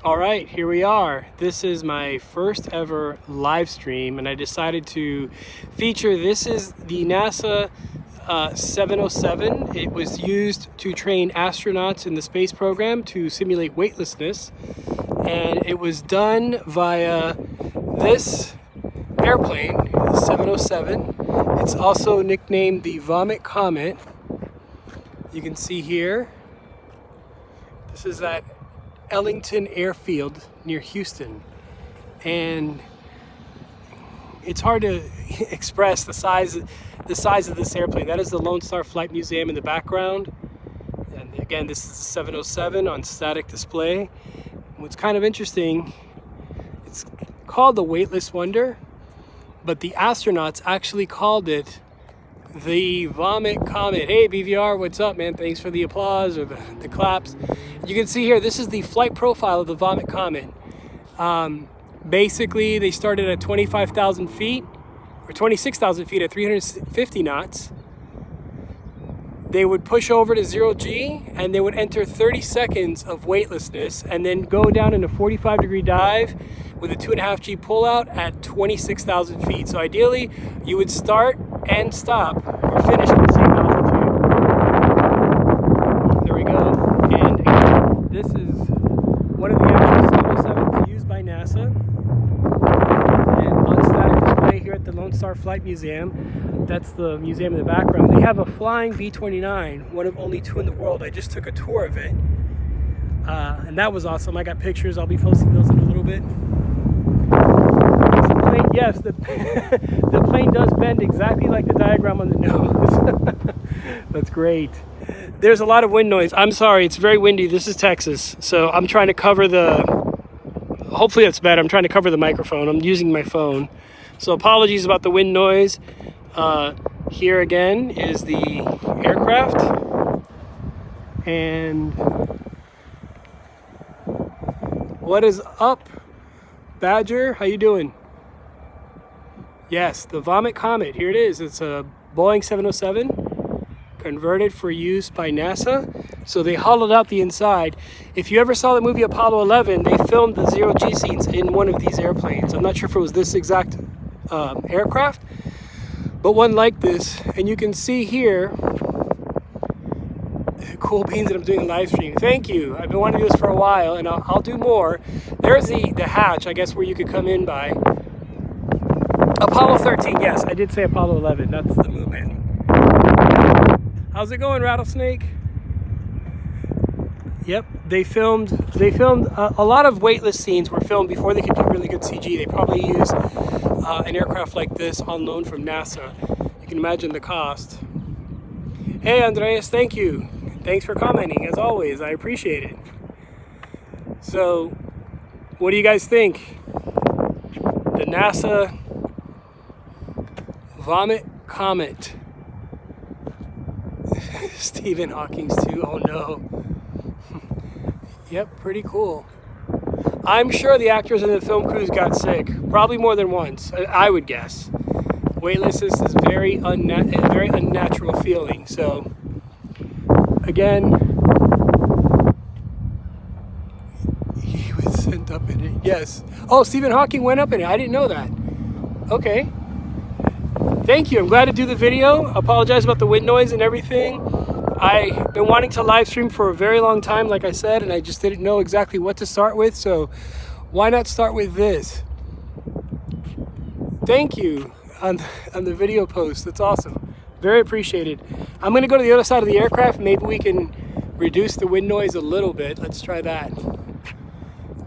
All right, here we are. This is my first ever live stream, and I decided to feature, this is the NASA 707. It was used to train astronauts in the space program to simulate weightlessness, and it was done via this airplane, the 707. It's also nicknamed the Comet. You can see here, this is at Ellington Airfield near Houston, and it's hard to express the size of this airplane. That is the Lone Star Flight Museum in the background, and again, this is the 707 on static display. What's kind of interesting, it's called the Weightless Wonder, but the astronauts actually called it the Comet. Hey BVR, what's up, man? Thanks for the applause or the claps. You can see here, this is the flight profile of the Comet. Basically, they started at 25,000 feet or 26,000 feet at 350 knots. They would push over to 0G and they would enter 30 seconds of weightlessness and then go down in a 45-degree dive with a 2.5G pullout at 26,000 feet. So ideally, you would start and stop or finish at the same altitude. There we go. And again, this is one of the actual 707s used by NASA. And on static display here at the Lone Star Flight Museum, that's the museum in the background. They have a flying B-29, one of only two in the world. I just took a tour of it. And that was awesome. I got pictures. I'll be posting those in a little bit. Yes, the plane does bend exactly like the diagram on the nose. That's great. There's a lot of wind noise. I'm sorry, it's very windy. This is Texas, so I'm trying to cover hopefully that's better. I'm trying to cover the microphone. I'm using my phone. So apologies about the wind noise. Here again is the aircraft. And what is up, Badger? How you doing? Yes, the Comet, here it is. It's a Boeing 707 converted for use by NASA. So they hollowed out the inside. If you ever saw the movie Apollo 11, they filmed the zero-G scenes in one of these airplanes. I'm not sure if it was this exact aircraft, but one like this. And you can see here, cool beans that I'm doing a live stream. Thank you. I've been wanting to do this for a while, and I'll do more. There's the hatch, I guess, where you could come in by. Apollo 13, yes, I did say Apollo 11, that's the moon landing. How's it going, Rattlesnake? Yep, they filmed a lot of weightless scenes were filmed before they could do really good CG. They probably used an aircraft like this on loan from NASA. You can imagine the cost. Hey, Andreas, thank you. Thanks for commenting, as always, I appreciate it. So, what do you guys think? The NASA Comet. Stephen Hawking's too. Oh no. Yep, pretty cool. I'm sure the actors in the film crews got sick, probably more than once. I would guess. Weightlessness is a very unnatural feeling. So, again, he was sent up in it. Yes. Oh, Stephen Hawking went up in it. I didn't know that. Okay. Thank you. I'm glad to do the video. Apologize about the wind noise and everything. I've been wanting to live stream for a very long time, like I said, and I just didn't know exactly what to start with. So why not start with this? Thank you on the video post. That's awesome. Very appreciated. I'm going to go to the other side of the aircraft. Maybe we can reduce the wind noise a little bit. Let's try that.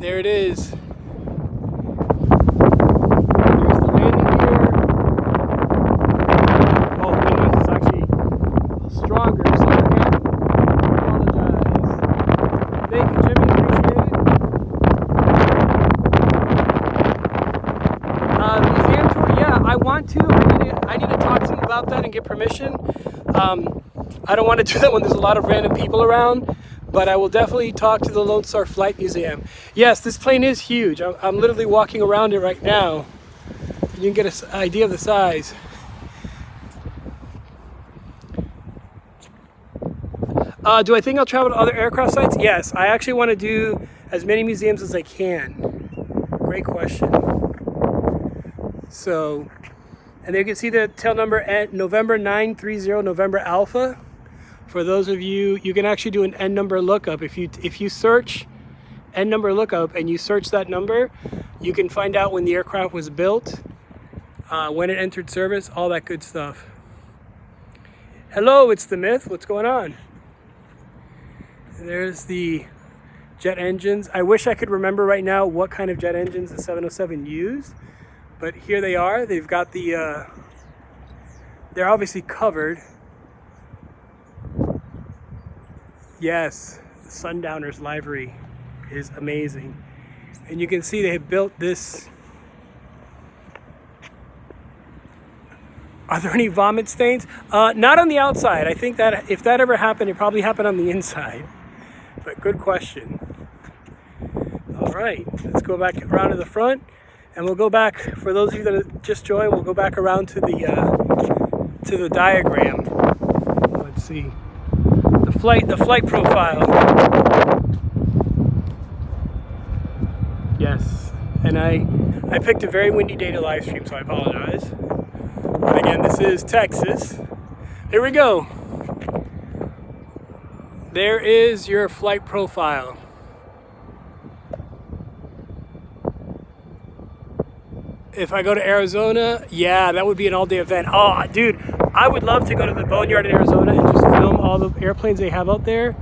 There it is. I need to talk to them about that and get permission. I don't want to do that when there's a lot of random people around, but I will definitely talk to the Lone Star Flight Museum. Yes, this plane is huge. I'm literally walking around it right now. You can get an idea of the size. Do I think I'll travel to other aircraft sites? Yes, I actually want to do as many museums as I can. Great question. So, and there you can see the tail number at November 930 November Alpha. For those of you, you can actually do an N number lookup. If you search N number lookup and you search that number, you can find out when the aircraft was built, when it entered service, all that good stuff. Hello, it's the Myth. What's going on? And there's the jet engines. I wish I could remember right now what kind of jet engines the 707 used, but here they are. They've got the, they're obviously covered. Yes, the Sundowner's livery is amazing. And you can see they have built this. Are there any vomit stains? Not on the outside. I think that if that ever happened, it probably happened on the inside. But good question. All right, let's go back around to the front, and we'll go back, for those of you that have just joined, we'll go back around to the diagram. Let's see. The flight profile. Yes, and I picked a very windy day to live stream, so I apologize. But again, this is Texas. Here we go. There is your flight profile. If I go to Arizona, yeah, that would be an all-day event. Oh, dude, I would love to go to the Boneyard in Arizona and just film all the airplanes they have out there.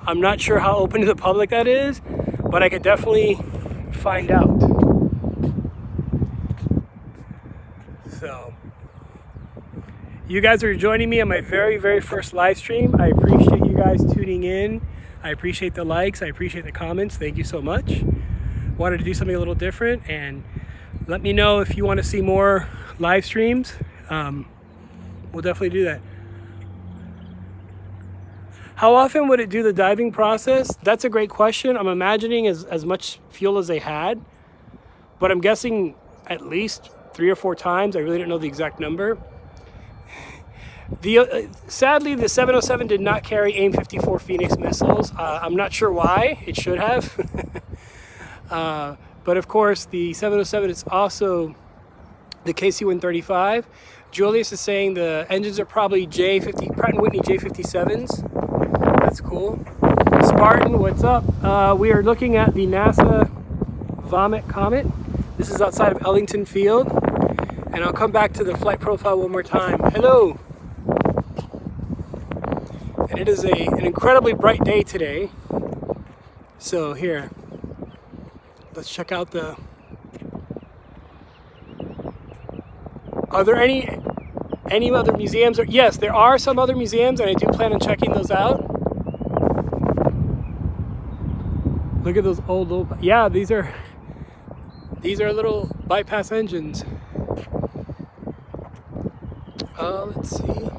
I'm not sure how open to the public that is, but I could definitely find out. So, you guys are joining me on my very, very first live stream. I appreciate you guys tuning in. I appreciate the likes. I appreciate the comments. Thank you so much. Wanted to do something a little different, and let me know if you want to see more live streams. We'll definitely do that. How often would it do the diving process? That's a great question. I'm imagining as much fuel as they had, but I'm guessing at least 3 or 4 times. I really don't know the exact number. Sadly, the 707 did not carry AIM-54 Phoenix missiles. I'm not sure why. It should have. But of course, the 707 is also the KC-135. Julius is saying the engines are probably Pratt & Whitney J57s. That's cool. Spartan, what's up? We are looking at the NASA Comet. This is outside of Ellington Field. And I'll come back to the flight profile one more time. Hello. And it is an incredibly bright day today. So here, let's check out the... Are there any other museums? Yes, there are some other museums, and I do plan on checking those out. Look at those old little... Yeah, these are little bypass engines. Let's see.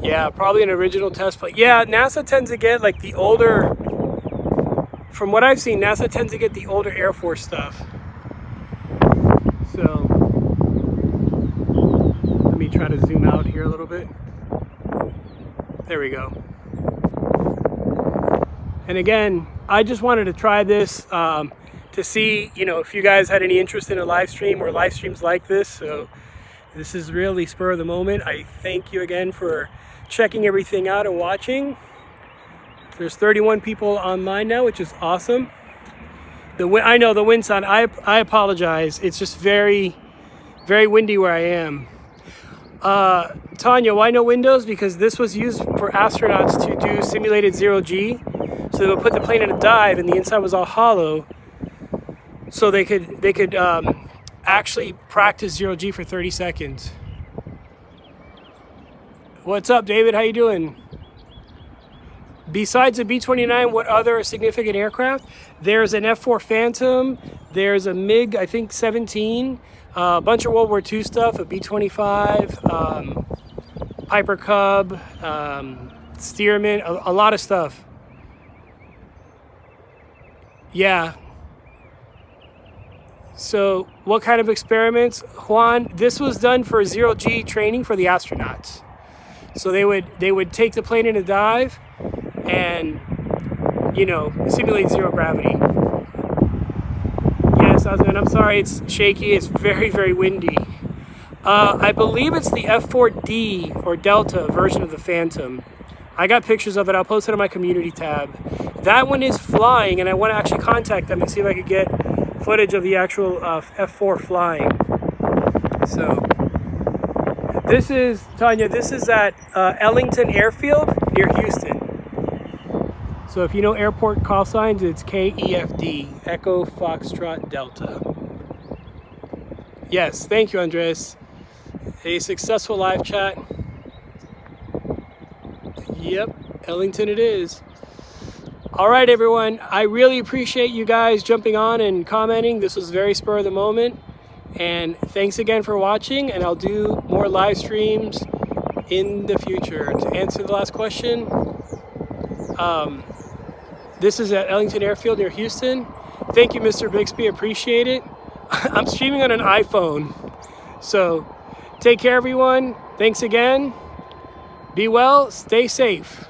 Yeah, probably an original test plane. Yeah, NASA tends to get like the older, from what I've seen, NASA tends to get the older Air Force stuff. So, let me try to zoom out here a little bit. There we go. And again, I just wanted to try this to see, if you guys had any interest in a live stream or live streams like this. So, this is really spur of the moment. I thank you again for checking everything out and watching. There's 31 people online now, which is awesome. I know the wind sound, I apologize. It's just very, very windy where I am. Tanya, why no windows? Because this was used for astronauts to do simulated 0G. So they would put the plane in a dive and the inside was all hollow. So they could actually practice 0G for 30 seconds. What's up, David? How you doing? Besides the B-29, what other significant aircraft? There's an F-4 Phantom. There's a MiG, I think, 17. A bunch of World War II stuff, a B-25, Piper Cub, Stearman, a lot of stuff. Yeah. So what kind of experiments? Juan, this was done for 0G training for the astronauts. So they would take the plane in a dive and, you know, simulate zero gravity. Yes, Osman, I'm sorry, it's shaky. It's very, very windy. I believe it's the F4D or Delta version of the Phantom. I got pictures of it. I'll post it on my community tab. That one is flying, and I want to actually contact them and see if I could get footage of the actual F4 flying. So this is, Tanya, this is at Ellington Airfield near Houston. So if you know airport call signs, it's KEFD, Echo Foxtrot Delta. Yes, thank you, Andres. A successful live chat. Yep, Ellington it is. All right, everyone. I really appreciate you guys jumping on and commenting. This was very spur of the moment. And thanks again for watching, and I'll do more live streams in the future. To answer the last question, this is at Ellington Airfield near Houston. Thank you, Mr. Bixby. Appreciate it. I'm streaming on an iPhone. So take care, everyone. Thanks again. Be well. Stay safe.